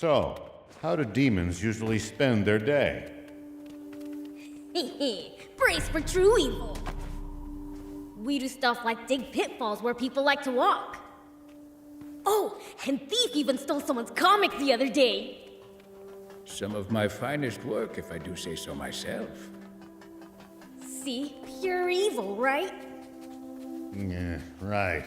So, how do demons usually spend their day? Brace for true evil. We do stuff like dig pitfalls where people like to walk. Oh, and Thief even stole someone's comic the other day. Some of my finest work, if I do say so myself. See? Pure evil, right? Yeah, right.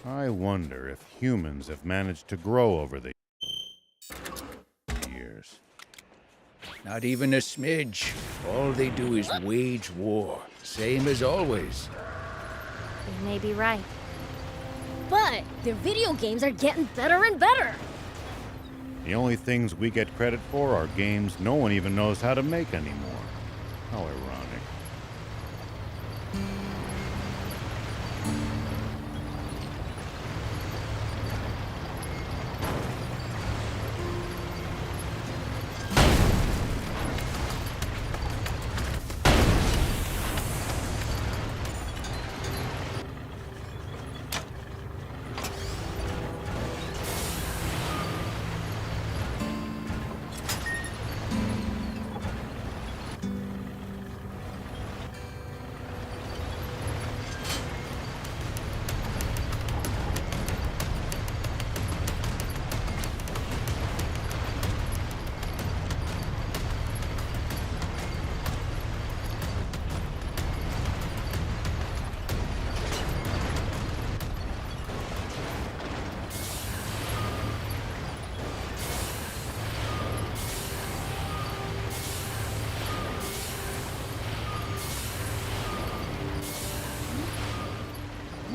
I wonder if humans have managed to grow over the years. Not even a smidge. All they do is wage war. Same as always. You may be right. But their video games are getting better and better. The only things we get credit for are games no one even knows how to make anymore. How ironic.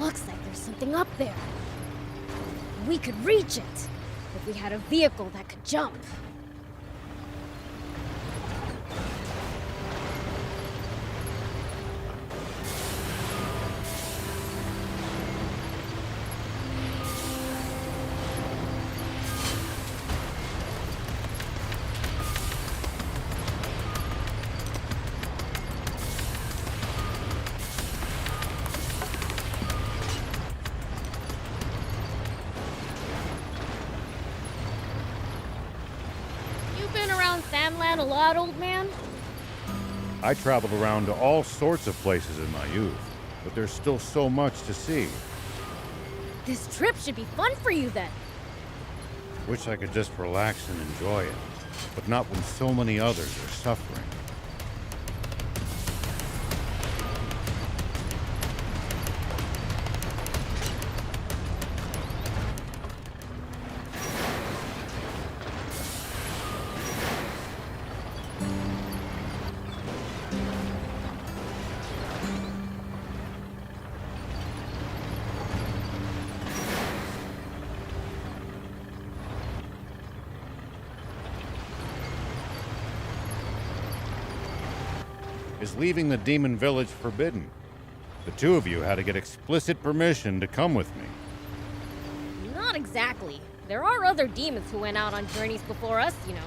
Looks like there's something up there. We could reach it if we had a vehicle that could jump. Samland a lot, old man? I traveled around to all sorts of places in my youth, but there's still so much to see. This trip should be fun for you then. Wish I could just relax and enjoy it, but not when so many others are suffering. Is leaving the demon village forbidden? The two of you had to get explicit permission to come with me. Not exactly. There are other demons who went out on journeys before us, you know.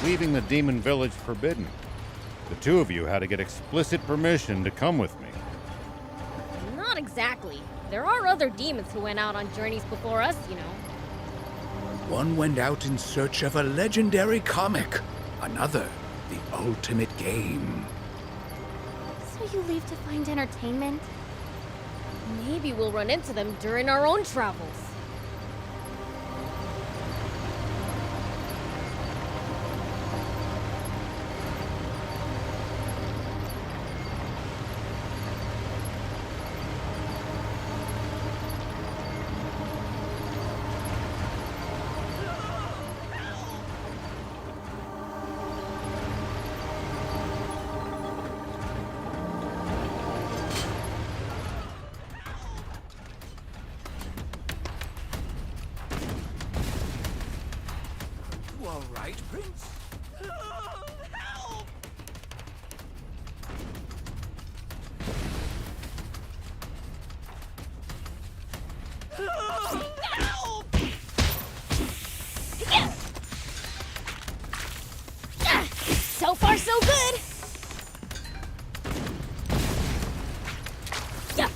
Leaving the demon village forbidden? The two of you had to get explicit permission to come with me. Not exactly. There are other demons who went out on journeys before us, you know. One went out in search of a legendary comic. Another, the ultimate game. So you leave to find entertainment? Maybe we'll run into them during our own travels. You all right, Prince? Help! Help! So far, so good. Yeah.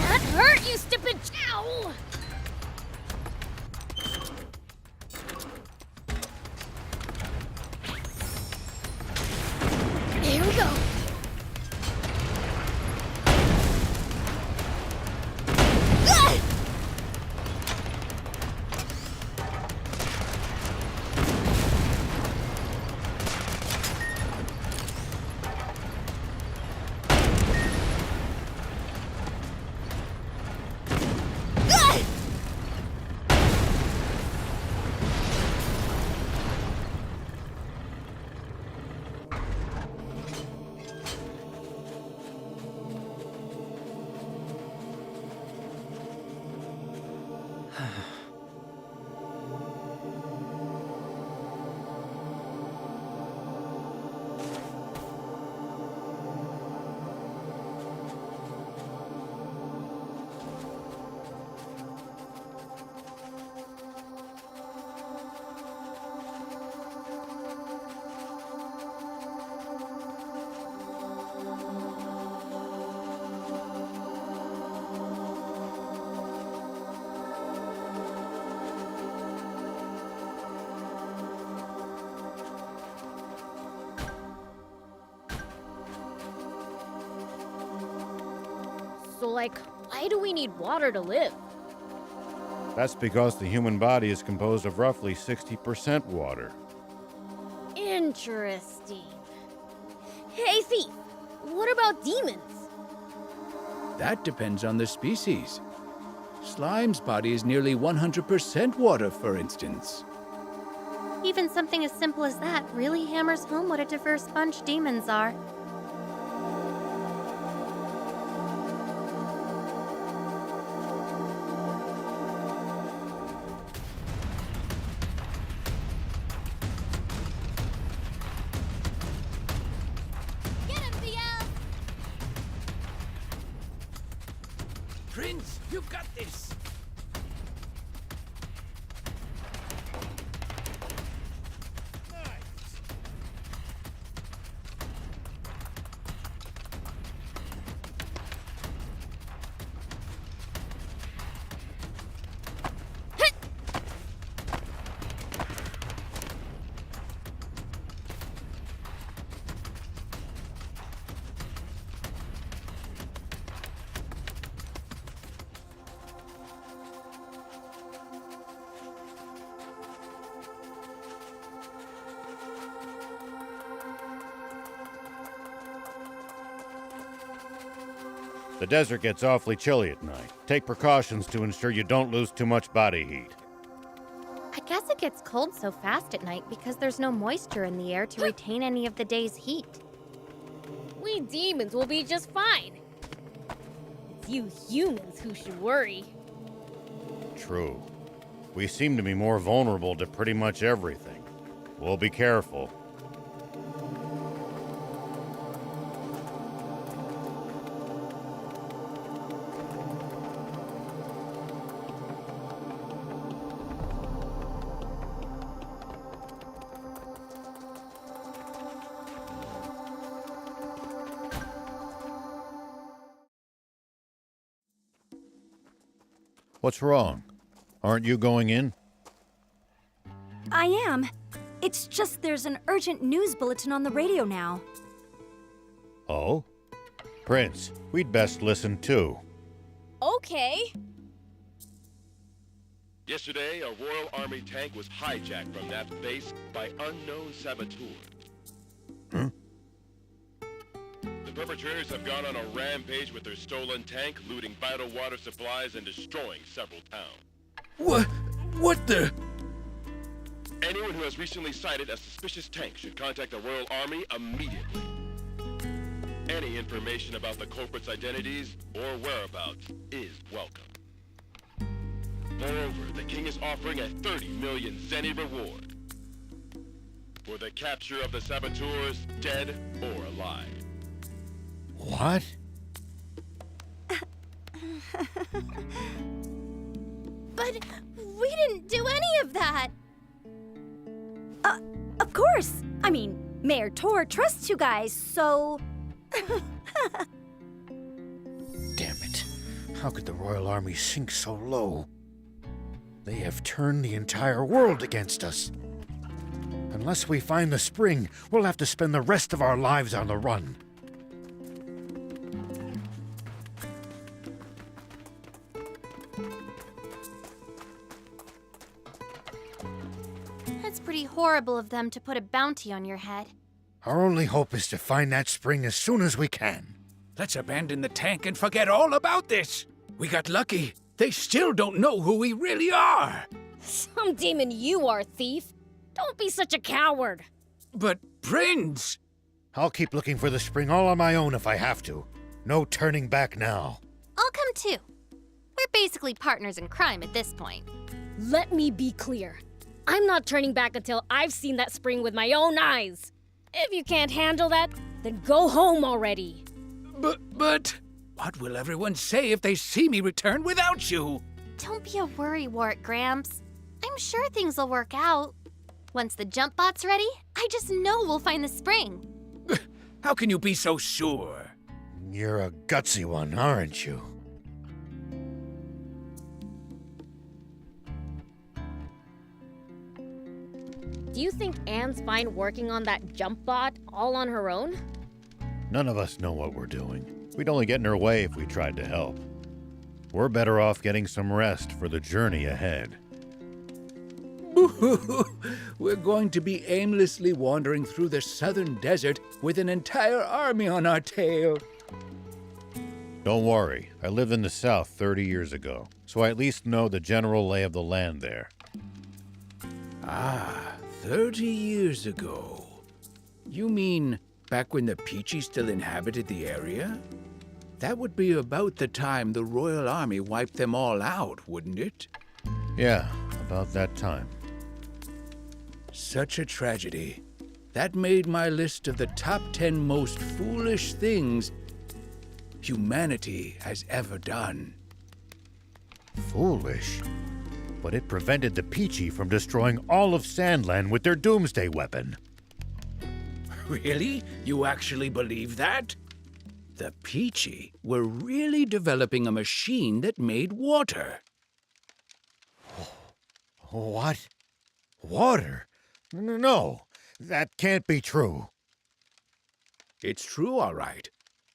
That hurt, you stupid chow! Here we go. So, like, why do we need water to live? That's because the human body is composed of roughly 60% water. Interesting. Hey, Thief, what about demons? That depends on the species. Slime's body is nearly 100% water, for instance. Even something as simple as that really hammers home what a diverse bunch demons are. Get him, Theo! Prince, you've got this! The desert gets awfully chilly at night. Take precautions to ensure you don't lose too much body heat. I guess it gets cold so fast at night because there's no moisture in the air to retain any of the day's heat. We demons will be just fine. It's you humans who should worry. True. We seem to be more vulnerable to pretty much everything. We'll be careful. What's wrong? Aren't you going in? I am. It's just there's an urgent news bulletin on the radio now. Oh? Prince, we'd best listen too. Okay. Yesterday, a Royal Army tank was hijacked from that base by unknown saboteurs. Huh? The perpetrators have gone on a rampage with their stolen tank, looting vital water supplies and destroying several towns. What the? Anyone who has recently sighted a suspicious tank should contact the Royal Army immediately. Any information about the culprits' identities or whereabouts is welcome. Moreover, the king is offering a 30 million zenny reward for the capture of the saboteurs, dead or alive. What? But we didn't do any of that. Of course. I mean, Mayor Tor trusts you guys, so... Damn it. How could the Royal Army sink so low? They have turned the entire world against us. Unless we find the spring, we'll have to spend the rest of our lives on the run. It's pretty horrible of them to put a bounty on your head. Our only hope is to find that spring as soon as we can. Let's abandon the tank and forget all about this. We got lucky. They still don't know who we really are. Some demon you are, thief. Don't be such a coward. But, Prince! I'll keep looking for the spring all on my own if I have to. No turning back now. I'll come too. We're basically partners in crime at this point. Let me be clear. I'm not turning back until I've seen that spring with my own eyes. If you can't handle that, then go home already. But, what will everyone say if they see me return without you? Don't be a worrywart, Gramps. I'm sure things will work out. Once the jump bot's ready, I just know we'll find the spring. How can you be so sure? You're a gutsy one, aren't you? Do you think Anne's fine working on that jump bot all on her own? None of us know what we're doing. We'd only get in her way if we tried to help. We're better off getting some rest for the journey ahead. We're going to be aimlessly wandering through the southern desert with an entire army on our tail. Don't worry, I lived in the south 30 years ago, so I at least know the general lay of the land there. 30 years ago. You mean back when the Peachy still inhabited the area? That would be about the time the Royal Army wiped them all out, wouldn't it? Yeah, about that time. Such a tragedy. That made my list of the top 10 most foolish things humanity has ever done. Foolish? But it prevented the Peachy from destroying all of Sandland with their doomsday weapon. Really? You actually believe that? The Peachy were really developing a machine that made water. What? Water? No, that can't be true. It's true, all right.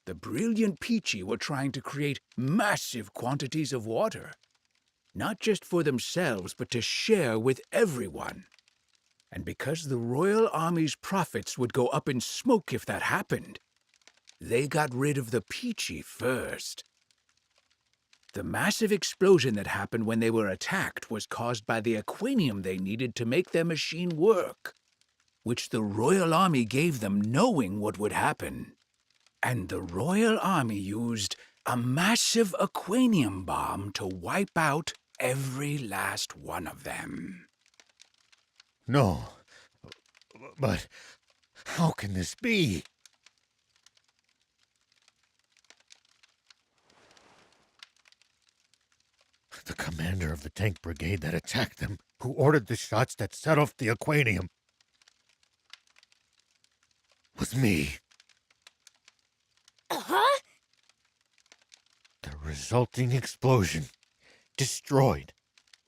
The brilliant Peachy were trying to create massive quantities of water. Not just for themselves, but to share with everyone. And because the Royal Army's profits would go up in smoke if that happened, they got rid of the Peachy first. The massive explosion that happened when they were attacked was caused by the aquanium they needed to make their machine work, which the Royal Army gave them knowing what would happen. And the Royal Army used a massive aquanium bomb to wipe out every last one of them. No. But how can this be? The commander of the tank brigade that attacked them, who ordered the shots that set off the aquanium, was me. Huh? The resulting explosion destroyed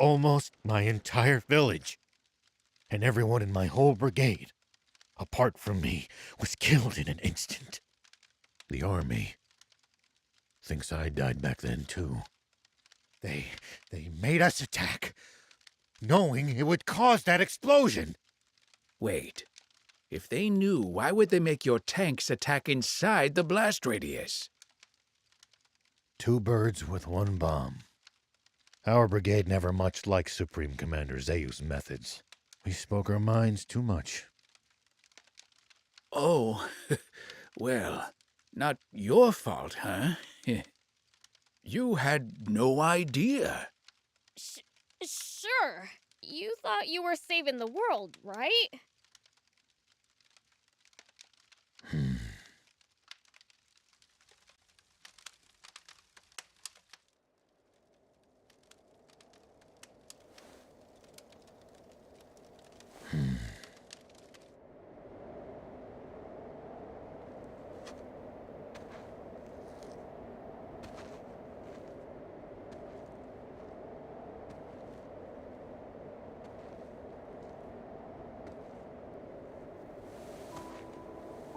almost my entire village. And everyone in my whole brigade, apart from me, was killed in an instant. The army thinks I died back then, too. They made us attack, knowing it would cause that explosion. Wait. If they knew, why would they make your tanks attack inside the blast radius? Two birds with one bomb. Our brigade never much liked Supreme Commander Zeu's methods. We spoke our minds too much. Oh, well, not your fault, huh? You had no idea. Sure. You thought you were saving the world, right?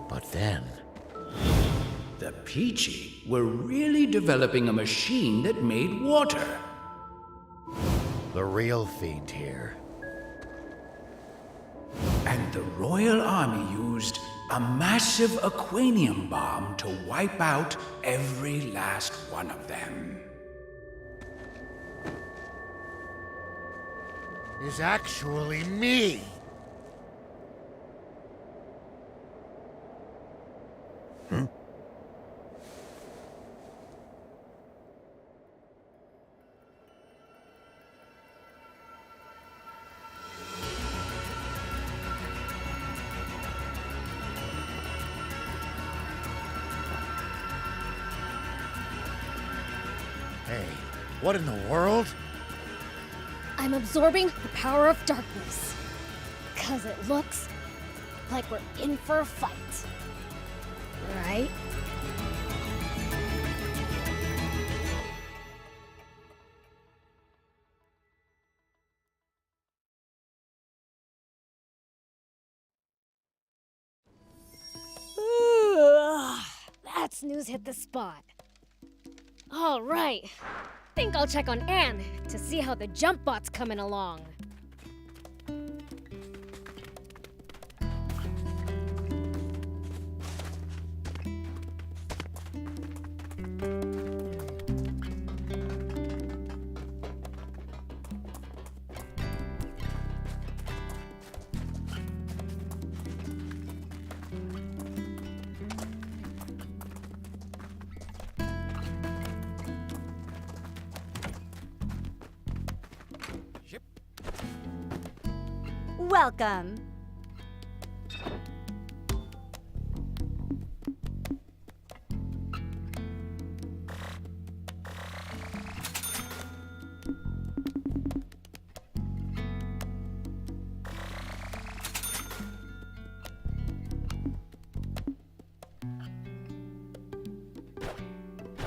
But then, The Peachy were really developing a machine that made water. the real fiend here. And the Royal Army used a massive aquanium bomb to wipe out every last one of them. Is actually me. Hey, what in the world? I'm absorbing the power of darkness. 'Cause it looks like we're in for a fight. Right? That snooze hit the spot. All right. Think I'll check on Anne to see how the jump bot's coming along. Welcome.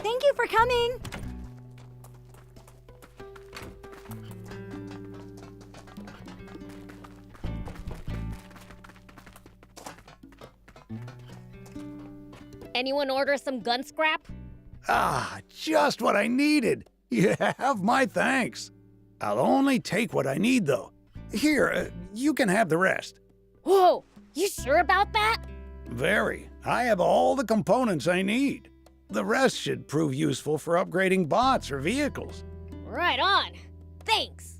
Thank you for coming. Anyone order some gun scrap? Ah, just what I needed. You have my thanks. I'll only take what I need, though. Here, you can have the rest. Whoa, you sure about that? Very. I have all the components I need. The rest should prove useful for upgrading bots or vehicles. Right on. Thanks.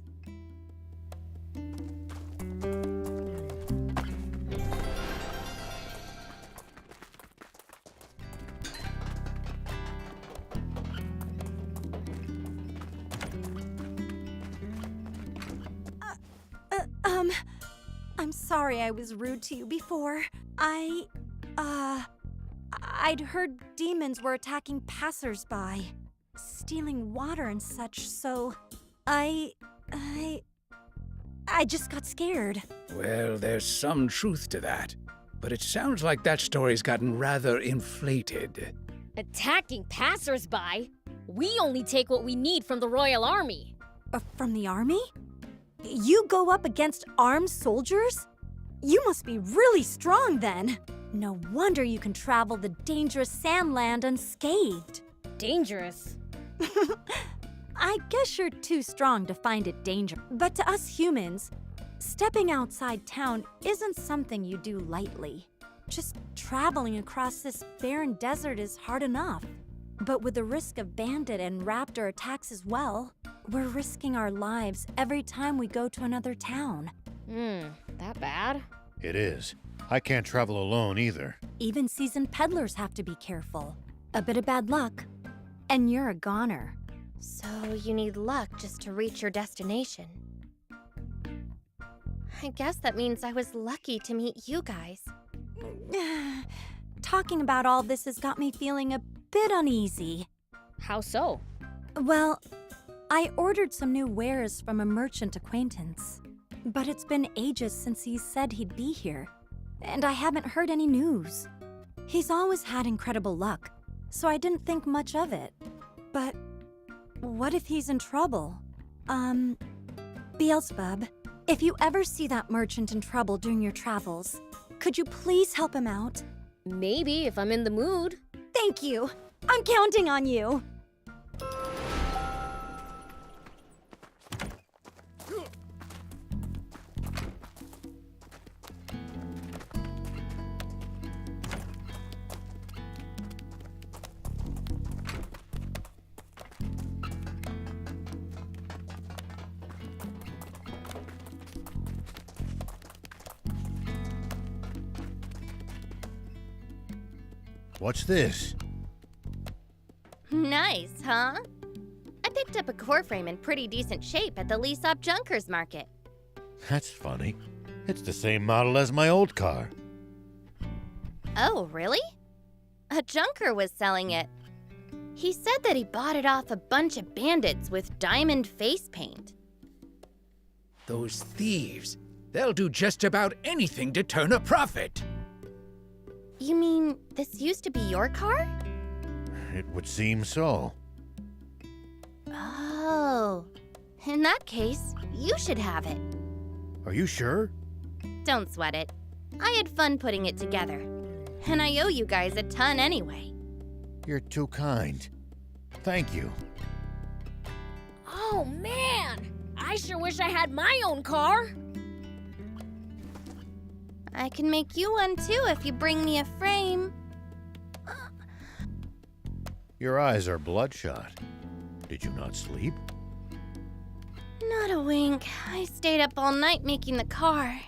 I'm sorry I was rude to you before. I'd heard demons were attacking passersby, stealing water and such, so I just got scared. Well, there's some truth to that. But it sounds like that story's gotten rather inflated. Attacking passersby? We only take what we need from the Royal Army. From the army? You go up against armed soldiers? You must be really strong then. No wonder you can travel the dangerous Sandland unscathed. Dangerous. I guess you're too strong to find it dangerous. But to us humans, stepping outside town isn't something you do lightly. Just traveling across this barren desert is hard enough. But with the risk of bandit and raptor attacks as well, we're risking our lives every time we go to another town. That bad? It is. I can't travel alone either. Even seasoned peddlers have to be careful. A bit of bad luck, and you're a goner. So you need luck just to reach your destination. I guess that means I was lucky to meet you guys. Talking about all this has got me feeling a bit uneasy. How so? Well, I ordered some new wares from a merchant acquaintance, but it's been ages since he said he'd be here, and I haven't heard any news. He's always had incredible luck, so I didn't think much of it. But what if he's in trouble? Beelzebub, if you ever see that merchant in trouble during your travels, could you please help him out? Maybe if I'm in the mood. Thank you. I'm counting on you. What's this? Nice, huh? I picked up a core frame in pretty decent shape at the Leasop Junkers Market. That's funny. It's the same model as my old car. Oh, really? A junker was selling it. He said that he bought it off a bunch of bandits with diamond face paint. Those thieves. They'll do just about anything to turn a profit. You mean this used to be your car? It would seem so. Oh. In that case, you should have it. Are you sure? Don't sweat it. I had fun putting it together. And I owe you guys a ton anyway. You're too kind. Thank you. Oh, man! I sure wish I had my own car. I can make you one too if you bring me a frame. Your eyes are bloodshot. Did you not sleep? Not a wink. I stayed up all night making the car.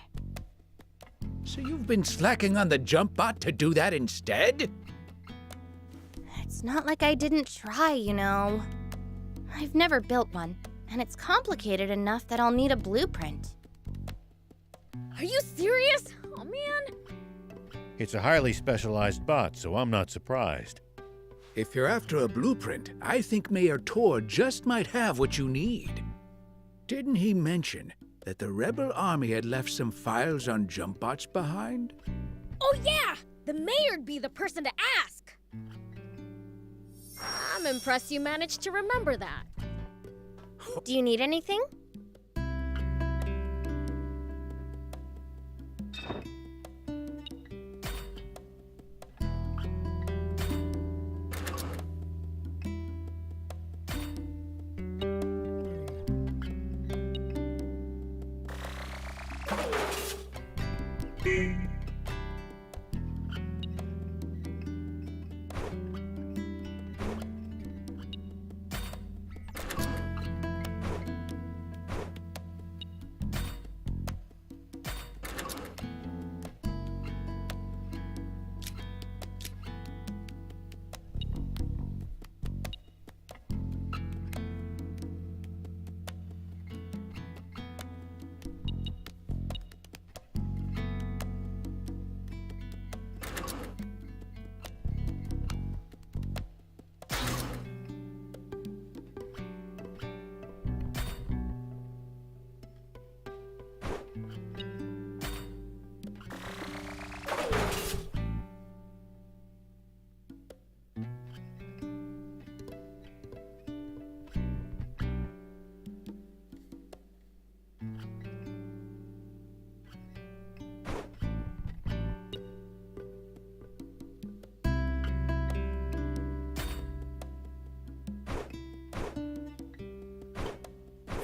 So you've been slacking on the jump bot to do that instead? It's not like I didn't try, you know. I've never built one, and it's complicated enough that I'll need a blueprint. Are you serious? Oh, man. It's a highly specialized bot, so I'm not surprised. If you're after a blueprint, I think Mayor Tor just might have what you need. Didn't he mention that the rebel army had left some files on jump bots behind? Oh, yeah! The mayor'd be the person to ask. I'm impressed you managed to remember that. Do you need anything?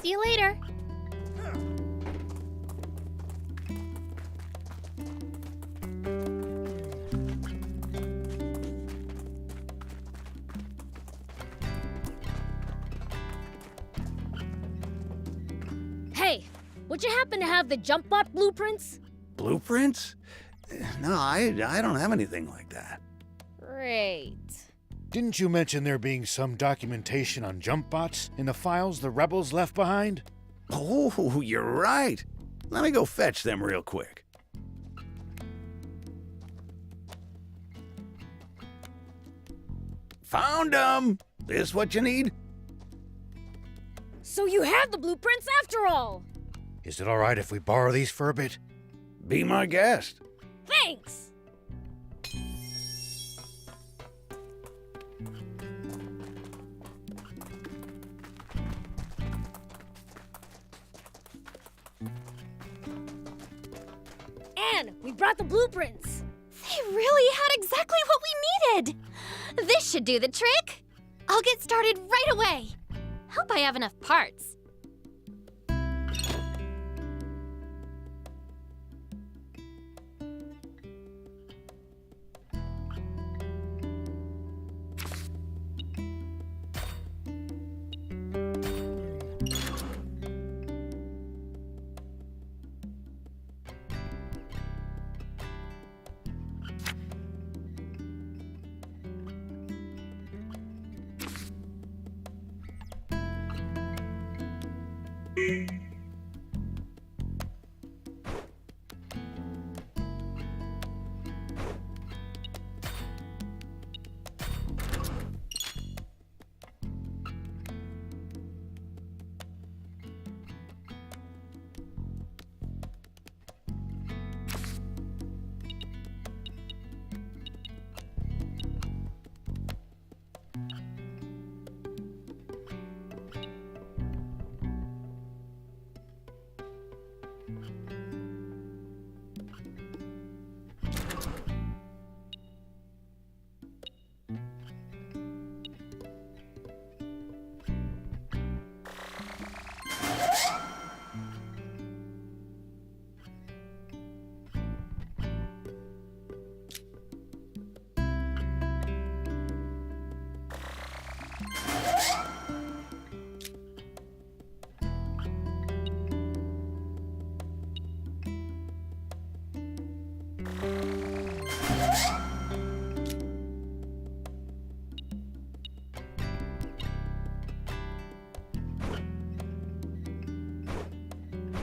See you later. Hey, would you happen to have the jump bot blueprints? Blueprints? No, I don't have anything like that. Great. Didn't you mention there being some documentation on jump bots in the files the rebels left behind? Oh, you're right. Let me go fetch them real quick. Found them! This what you need? So you have the blueprints after all! Is it all right if we borrow these for a bit? Be my guest. Thanks! Anne, we brought the blueprints! They really had exactly what we needed! This should do the trick! I'll get started right away! Hope I have enough parts.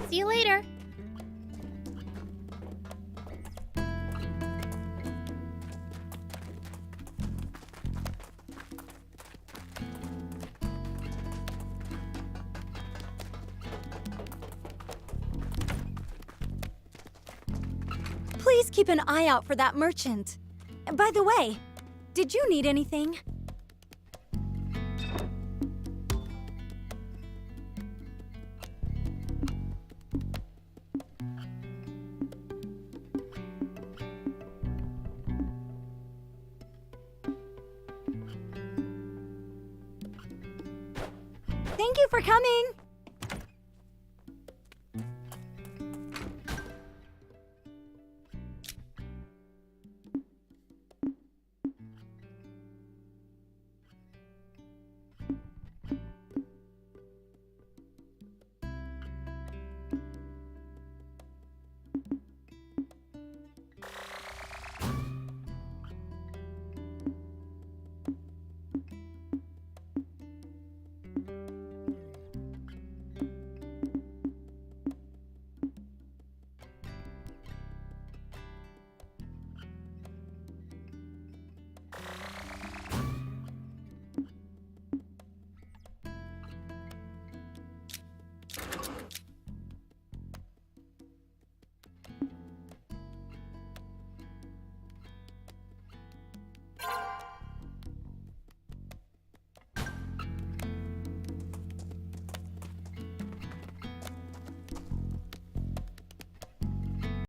See you later. Please keep an eye out for that merchant. By the way, did you need anything? Thank you for coming.